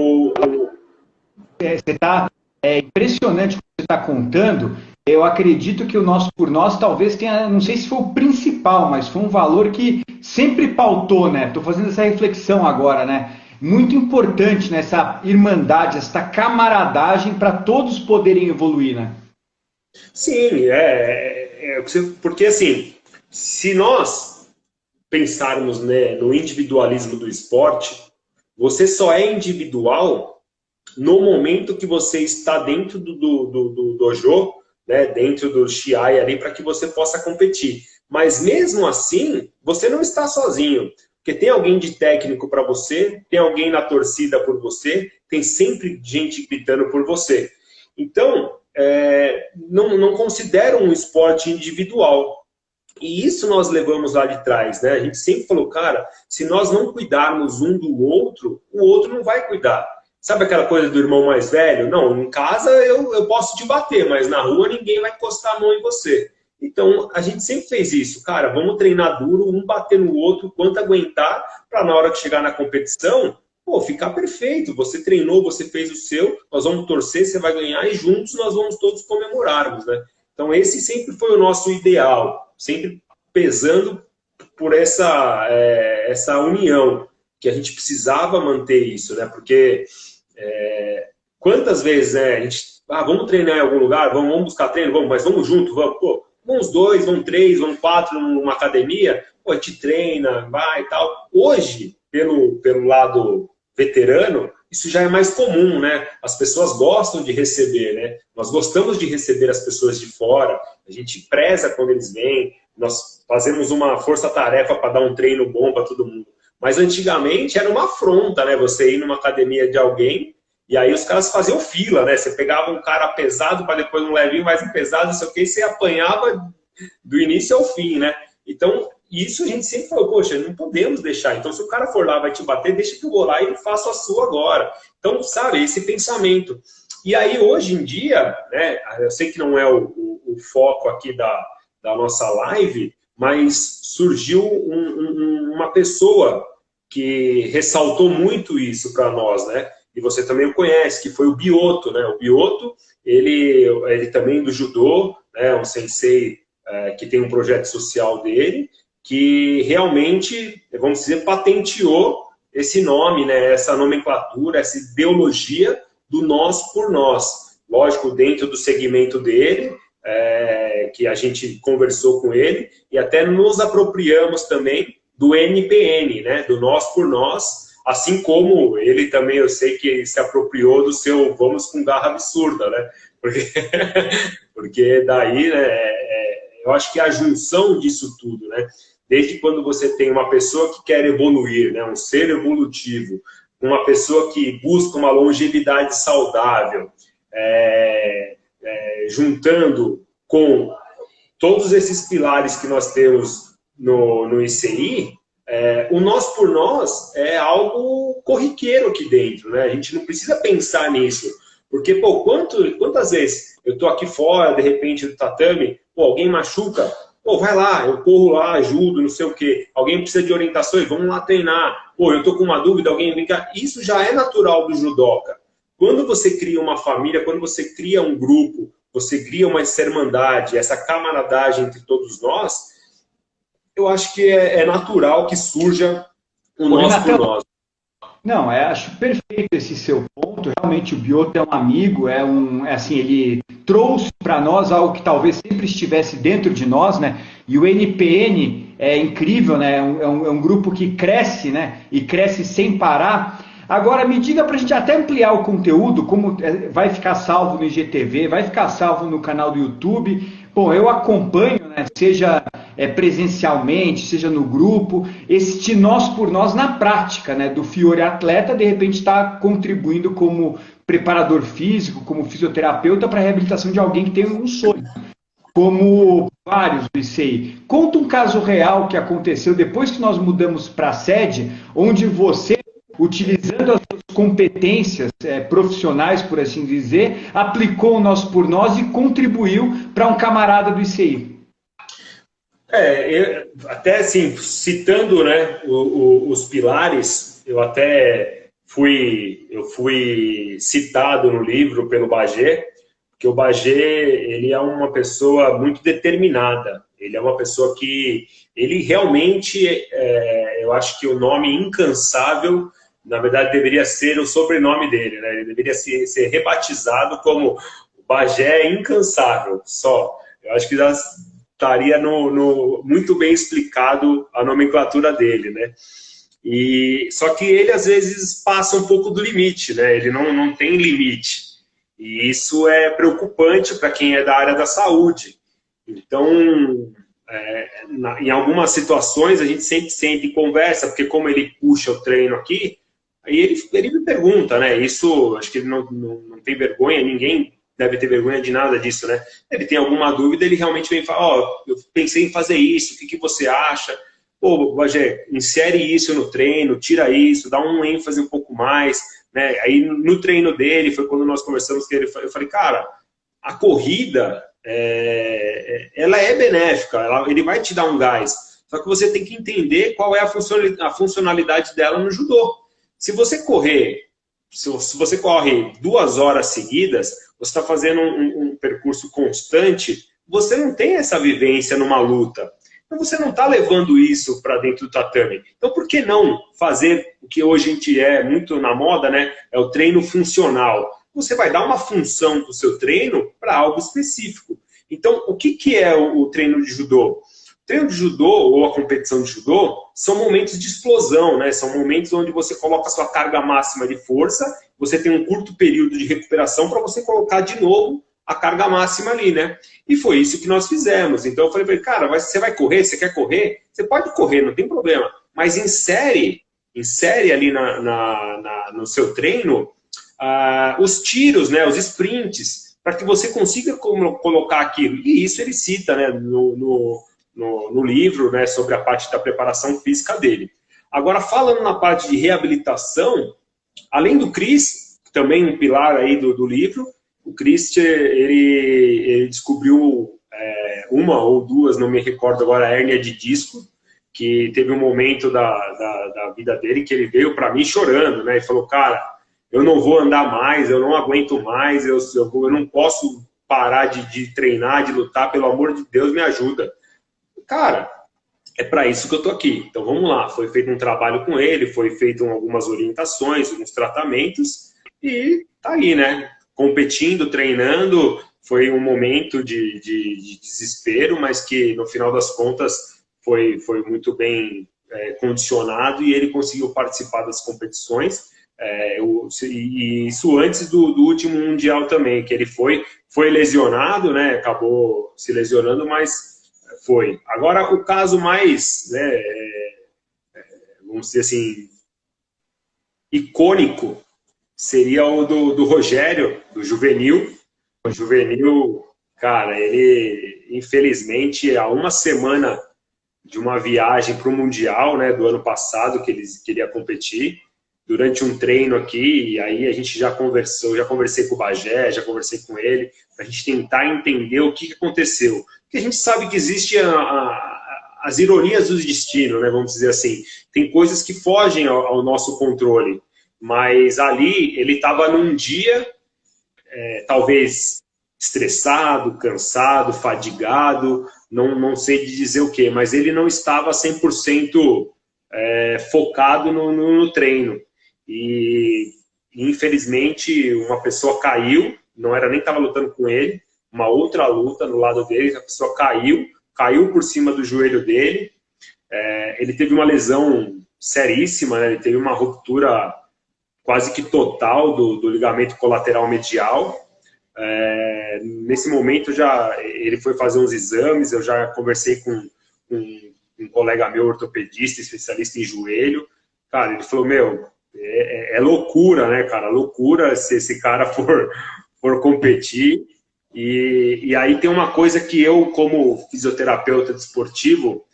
é impressionante o que você está contando. Eu acredito que o nosso por nós talvez tenha, não sei se foi o principal, mas foi um valor que sempre pautou, né? Estou fazendo essa reflexão agora, né? Muito importante nessa irmandade, essa camaradagem para todos poderem evoluir, né? Sim, porque assim, se nós pensarmos, né, no individualismo do esporte, você só é individual no momento que você está dentro do dojo, né, dentro do shiai ali, para que você possa competir. Mas mesmo assim, você não está sozinho, porque tem alguém de técnico para você, tem alguém na torcida por você, tem sempre gente gritando por você. Então, não considero um esporte individual. E isso nós levamos lá de trás, né? A gente sempre falou, cara, se nós não cuidarmos um do outro, o outro não vai cuidar. Sabe aquela coisa do irmão mais velho? Não, em casa eu posso te bater, mas na rua ninguém vai encostar a mão em você. Então, a gente sempre fez isso. Cara, vamos treinar duro, um bater no outro, quanto aguentar, para na hora que chegar na competição, pô, ficar perfeito. Você treinou, você fez o seu, nós vamos torcer, você vai ganhar e juntos nós vamos todos comemorarmos, né? Então, esse sempre foi o nosso ideal, sempre pesando por essa união, que a gente precisava manter isso, né? Porque quantas vezes, né, a gente, vamos treinar em algum lugar, vamos buscar treino, mas vamos junto, vamos, pô, vamos 2, vamos 3, vamos 4 numa academia, pô, a gente treina, vai e tal. Hoje, pelo lado veterano, isso já é mais comum, né? As pessoas gostam de receber, né? Nós gostamos de receber as pessoas de fora, a gente preza quando eles vêm, nós fazemos uma força-tarefa para dar um treino bom para todo mundo. Mas antigamente era uma afronta, né? Você ir numa academia de alguém e aí os caras faziam fila, né? Você pegava um cara pesado para depois um levinho mais pesado, não sei o que, e você apanhava do início ao fim, né? Então, isso a gente sempre falou, poxa, não podemos deixar. Então, se o cara for lá, vai te bater, deixa que eu vou lá e faço a sua agora. Então, sabe, esse pensamento. E aí, hoje em dia, né, eu sei que não é o foco aqui da nossa live, mas surgiu uma pessoa que ressaltou muito isso para nós, né? E você também o conhece, que foi o Bioto, né? O Bioto, ele também do judô, né? Um sensei que tem um projeto social dele, que realmente, vamos dizer, patenteou esse nome, né? Essa nomenclatura, essa ideologia do nós por nós. Lógico, dentro do segmento dele, que a gente conversou com ele, e até nos apropriamos também do NPN, né? Do nós por nós, assim como ele também, eu sei que se apropriou do seu vamos com garra absurda, né? Porque daí, né, eu acho que a junção disso tudo, né? Desde quando você tem uma pessoa que quer evoluir, né, um ser evolutivo, uma pessoa que busca uma longevidade saudável, juntando com todos esses pilares que nós temos no ICI, o nós por nós é algo corriqueiro aqui dentro, né? A gente não precisa pensar nisso, porque, pô, quantas vezes eu estou aqui fora, de repente, do tatame, pô, alguém machuca, pô, vai lá, eu corro lá, ajudo, não sei o quê. Alguém precisa de orientações, vamos lá treinar. Pô, eu tô com uma dúvida, alguém vem cá. Isso já é natural do judoca. Quando você cria uma família, quando você cria um grupo, você cria uma irmandade, essa camaradagem entre todos nós, eu acho que é natural que surja o nós por nós. Não, acho perfeito esse seu ponto. Realmente o Bioto é um amigo, assim, ele trouxe para nós algo que talvez sempre estivesse dentro de nós, né? E o NPN é incrível, né? É um grupo que cresce, né? E cresce sem parar. Agora, me diga para a gente até ampliar o conteúdo, como vai ficar salvo no IGTV, vai ficar salvo no canal do YouTube. Bom, eu acompanho, né, seja presencialmente, seja no grupo, este nós por nós na prática, né, do Fiore atleta, de repente está contribuindo como preparador físico, como fisioterapeuta para a reabilitação de alguém que tem um sonho, como vários do ICI. Conta um caso real que aconteceu depois que nós mudamos para a sede, onde você, utilizando as suas competências profissionais, por assim dizer, aplicou o nós por nós e contribuiu para um camarada do ICI. Até assim, citando, né, os pilares, eu fui citado no livro pelo Bagé, porque o Bagé, ele é uma pessoa muito determinada, ele é uma pessoa que, ele realmente, eu acho que o nome incansável, na verdade, deveria ser o sobrenome dele, né? Ele deveria ser rebatizado como o Bagé incansável, só. Eu acho que já estaria muito bem explicado a nomenclatura dele, né? Só que ele, às vezes, passa um pouco do limite, né? Ele não tem limite. E isso é preocupante para quem é da área da saúde. Então, em algumas situações, a gente sempre senta e conversa, porque como ele puxa o treino aqui, aí ele me pergunta, né? Isso, acho que ele não tem vergonha, ninguém deve ter vergonha de nada disso, né? Ele tem alguma dúvida, ele realmente vem falar, eu pensei em fazer isso, o que você acha? Pô, Bagé, insere isso no treino, tira isso, dá um ênfase um pouco mais, né? Aí no treino dele, foi quando nós conversamos, eu falei, cara, a corrida, ela é benéfica, ele vai te dar um gás, só que você tem que entender qual é a funcionalidade dela no judô. Se você corre 2 horas seguidas, você está fazendo um percurso constante, você não tem essa vivência numa luta. Então você não está levando isso para dentro do tatame. Então por que não fazer o que hoje a gente muito na moda, né? É o treino funcional. Você vai dar uma função do seu treino para algo específico. Então o que é o treino de judô? O treino de judô ou a competição de judô são momentos de explosão, né? São momentos onde você coloca a sua carga máxima de força, você tem um curto período de recuperação para você colocar de novo a carga máxima ali, né? E foi isso que nós fizemos. Então eu falei, cara, você vai correr? Você quer correr? Você pode correr, não tem problema. Mas insere ali no seu treino os tiros, né? Os sprints, para que você consiga colocar aquilo. E isso ele cita, né? No livro, né, sobre a parte da preparação física dele. Agora, falando na parte de reabilitação, além do Chris, também um pilar aí do livro, o Chris, ele descobriu uma ou duas, não me recordo agora, a hérnia de disco, que teve um momento da vida dele que ele veio para mim chorando, né? E falou, cara, eu não vou andar mais, eu não aguento mais, eu não posso parar de treinar, de lutar, pelo amor de Deus, me ajuda. Cara, é para isso que eu tô aqui. Então vamos lá, foi feito um trabalho com ele, foi feito algumas orientações, alguns tratamentos, e tá aí, né? Competindo, treinando, foi um momento de desespero, mas que no final das contas foi muito bem condicionado e ele conseguiu participar das competições. E isso antes do último Mundial também, que ele foi lesionado, né? Acabou se lesionando, mas foi. Agora, o caso mais, né, vamos dizer assim, icônico seria o do Rogério, do Juvenil. O Juvenil, cara, ele, infelizmente, há uma semana de uma viagem para o Mundial, né, do ano passado, que ele queria competir, durante um treino aqui, e aí a gente já conversei com o Bagé, já conversei com ele, para a gente tentar entender o que aconteceu. Porque a gente sabe que existem as ironias do destino, né, vamos dizer assim. Tem coisas que fogem ao nosso controle, mas ali ele estava num dia, talvez estressado, cansado, fadigado, não sei dizer o que, mas ele não estava 100% focado no treino. E infelizmente uma pessoa caiu, não era nem estava lutando com ele, uma outra luta no lado dele, a pessoa caiu por cima do joelho dele, ele teve uma lesão seríssima, né? Ele teve uma ruptura quase que total do ligamento colateral medial. Nesse momento ele foi fazer uns exames, eu já conversei com um colega meu, ortopedista, especialista em joelho. Cara, ele falou, é loucura, né, cara? Loucura se esse cara for competir. E aí tem uma coisa que eu, como fisioterapeuta desportivo,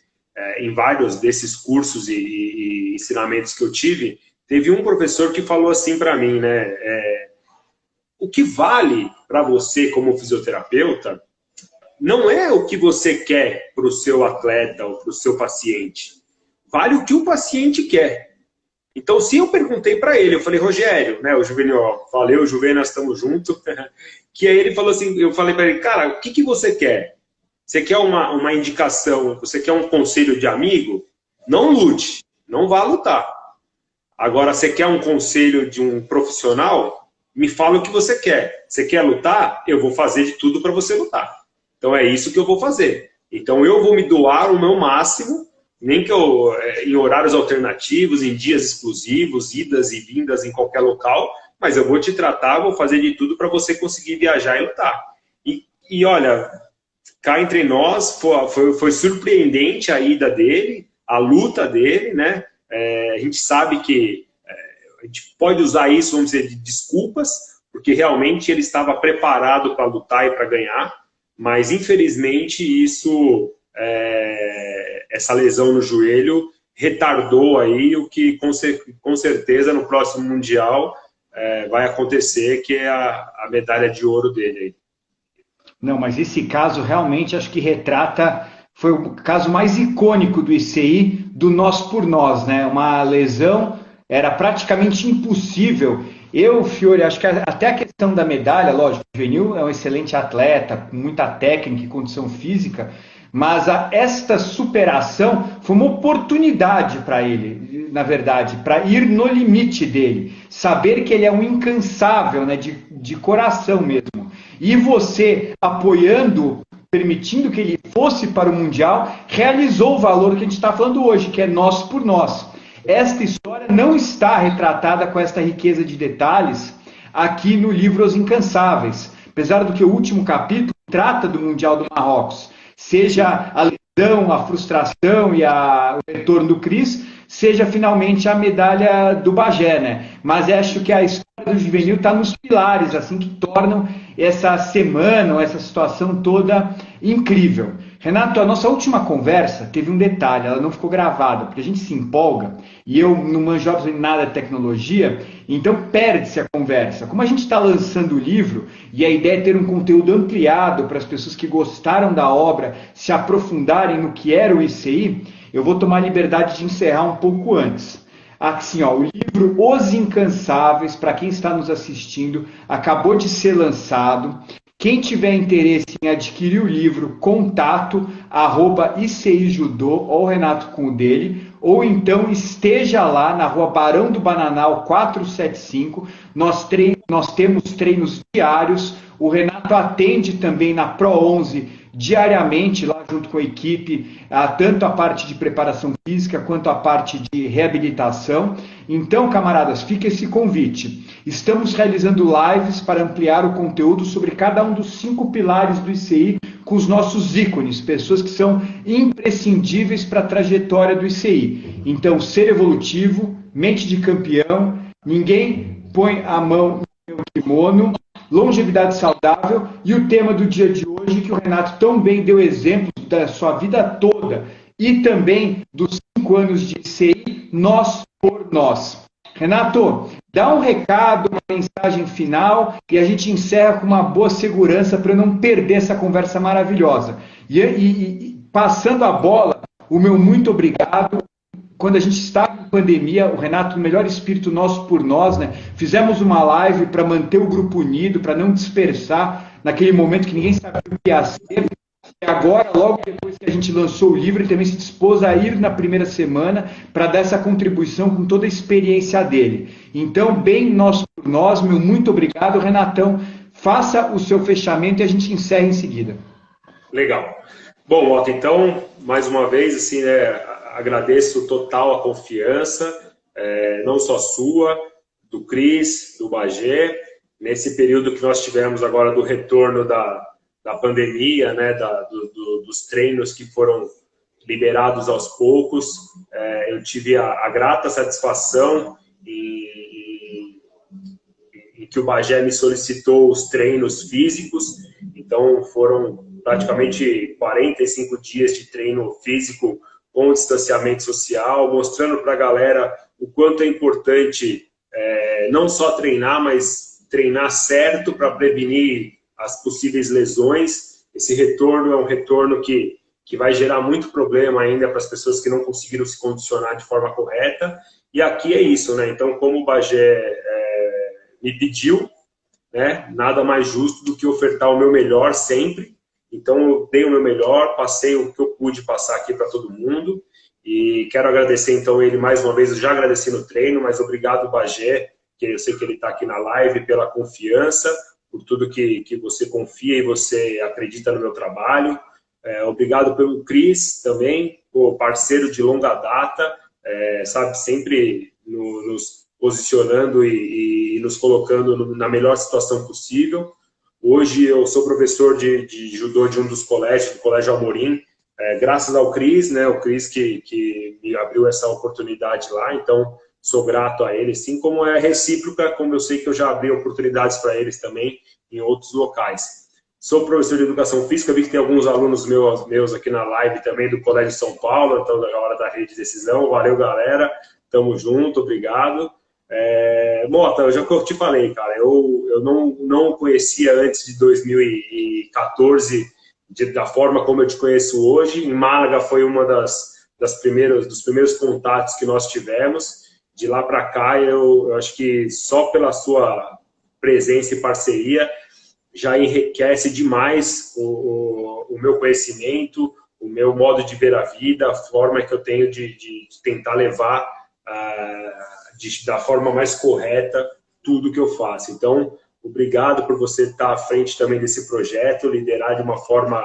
em vários desses cursos e ensinamentos que eu tive, teve um professor que falou assim para mim, né? O que vale para você como fisioterapeuta não é o que você quer para o seu atleta ou para o seu paciente. Vale o que o paciente quer. Então, se eu perguntei para ele, eu falei, Rogério, né, o Juvenil, valeu, Juvenil, nós estamos juntos, que aí ele falou assim, eu falei para ele, cara, o que você quer? Você quer uma indicação, você quer um conselho de amigo? Não lute, não vá lutar. Agora, você quer um conselho de um profissional? Me fala o que você quer. Você quer lutar? Eu vou fazer de tudo para você lutar. Então, é isso que eu vou fazer. Então, eu vou me doar o meu máximo, nem que em horários alternativos, em dias exclusivos, idas e vindas em qualquer local, mas eu vou te tratar, vou fazer de tudo para você conseguir viajar e lutar. E olha, cá entre nós, foi surpreendente a ida dele, a luta dele, né? A gente sabe que a gente pode usar isso, vamos dizer, de desculpas, porque realmente ele estava preparado para lutar e para ganhar, mas infelizmente essa lesão no joelho retardou aí o que com certeza no próximo Mundial vai acontecer, que é a medalha de ouro dele aí. Não, mas esse caso realmente acho que foi o caso mais icônico do ICI, do nós por nós, né? Uma lesão, era praticamente impossível. Fiore, acho que até a questão da medalha, lógico, o Juvenil é um excelente atleta, com muita técnica e condição física, mas esta superação foi uma oportunidade para ele, na verdade, para ir no limite dele, saber que ele é um incansável, né, de coração mesmo. E você apoiando, permitindo que ele fosse para o Mundial, realizou o valor que a gente está falando hoje, que é nós por nós. Esta história não está retratada com esta riqueza de detalhes aqui no livro Os Incansáveis, apesar do que o último capítulo trata do Mundial do Marrocos, seja a lesão, a frustração e o retorno do Cris, seja finalmente a medalha do Bagé, né? Mas acho que a história do Juvenil está nos pilares, assim, que tornam essa semana, essa situação toda incrível. Renato, a nossa última conversa teve um detalhe, ela não ficou gravada, porque a gente se empolga, e eu não manjo nada de tecnologia, então perde-se a conversa. Como a gente está lançando o livro, e a ideia é ter um conteúdo ampliado para as pessoas que gostaram da obra se aprofundarem no que era o ICI, eu vou tomar a liberdade de encerrar um pouco antes. Assim, ó, o livro Os Incansáveis, para quem está nos assistindo, acabou de ser lançado. Quem tiver interesse em adquirir o livro, contato @ICIJudô, ou o Renato com o dele, ou então esteja lá na rua Barão do Bananal 475. Nós temos treinos diários. O Renato atende também na Pro 11 diariamente, lá junto com a equipe, tanto a parte de preparação física quanto a parte de reabilitação. Então, camaradas, fica esse convite. Estamos realizando lives para ampliar o conteúdo sobre cada um dos 5 pilares do ICI com os nossos ícones, pessoas que são imprescindíveis para a trajetória do ICI. Então, ser evolutivo, mente de campeão, ninguém põe a mão no meu kimono, longevidade saudável e o tema do dia de hoje, que o Renato tão bem deu exemplo da sua vida toda e também dos 5 anos de ICI, nós por nós. Renato, dá um recado, uma mensagem final e a gente encerra com uma boa segurança para eu não perder essa conversa maravilhosa. E passando a bola, o meu muito obrigado. Quando a gente estava em pandemia, o Renato, o melhor espírito nosso por nós, né? Fizemos uma live para manter o grupo unido, para não dispersar naquele momento que ninguém sabia o que ia ser. E agora, logo depois que a gente lançou o livro, ele também se dispôs a ir na primeira semana para dar essa contribuição com toda a experiência dele. Então, bem nós por nós, meu muito obrigado, Renatão. Faça o seu fechamento e a gente encerra em seguida. Legal. Bom, Otto, então, mais uma vez, assim, né, agradeço total a confiança, não só sua, do Cris, do Bagé, nesse período que nós tivemos agora do retorno da pandemia, né, dos treinos que foram liberados aos poucos. Eu tive a grata satisfação em que o Bagé me solicitou os treinos físicos, então foram praticamente 45 dias de treino físico com distanciamento social, mostrando para a galera o quanto é importante não só treinar, mas treinar certo para prevenir as possíveis lesões. Esse retorno é um retorno que vai gerar muito problema ainda para as pessoas que não conseguiram se condicionar de forma correta. E aqui é isso, né? Então, como o Bagé me pediu, né, nada mais justo do que ofertar o meu melhor sempre. Então, eu dei o meu melhor, passei o que eu pude passar aqui para todo mundo. E quero agradecer, então, ele mais uma vez. Eu já agradeci no treino, mas obrigado, Bagé, que eu sei que ele está aqui na live, pela confiança, por tudo que você confia e você acredita no meu trabalho. Obrigado pelo Cris também, parceiro de longa data, sabe, sempre nos posicionando e nos colocando na melhor situação possível. Hoje eu sou professor de judô de um dos colégios, do Colégio Amorim, graças ao Cris, né, o Cris que me abriu essa oportunidade lá, então sou grato a ele, assim como é recíproca, como eu sei que eu já abri oportunidades para eles também em outros locais. Sou professor de Educação Física, vi que tem alguns alunos meus aqui na live também do Colégio São Paulo, então da hora da Rede Decisão. Valeu, galera, tamo junto, obrigado. Mota, eu te falei, cara, eu não conhecia antes de 2014 da forma como eu te conheço hoje. Em Málaga foi uma dos primeiros contatos que nós tivemos. De lá para cá, eu acho que só pela sua presença e parceria já enriquece demais o meu conhecimento, o meu modo de ver a vida, a forma que eu tenho de tentar levar da forma mais correta tudo que eu faço. Então, obrigado por você estar à frente também desse projeto, liderar de uma forma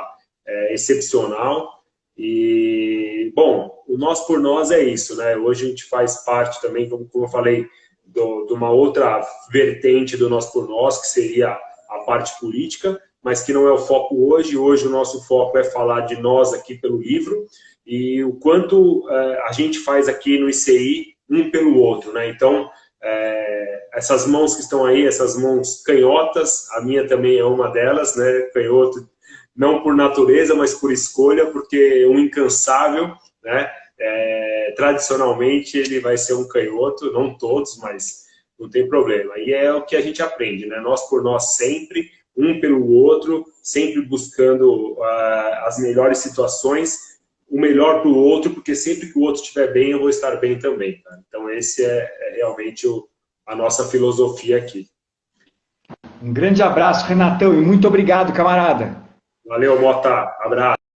excepcional. E, bom, o Nós por Nós é isso, né? Hoje a gente faz parte também, como eu falei, de uma outra vertente do Nós por Nós, que seria a parte política, mas que não é o foco hoje. Hoje o nosso foco é falar de nós aqui pelo livro e o quanto a gente faz aqui no ICI um pelo outro, né? Então, essas mãos que estão aí, essas mãos canhotas, a minha também é uma delas, né? Canhoto, não por natureza, mas por escolha, porque um incansável, né? Tradicionalmente ele vai ser um canhoto, não todos, mas não tem problema. E é o que a gente aprende, né? Nós por nós sempre, um pelo outro, sempre buscando as melhores situações, o melhor para o outro, porque sempre que o outro estiver bem, eu vou estar bem também. Tá? Então, esse é realmente a nossa filosofia aqui. Um grande abraço, Renatão, e muito obrigado, camarada. Valeu, Mota. Abraço.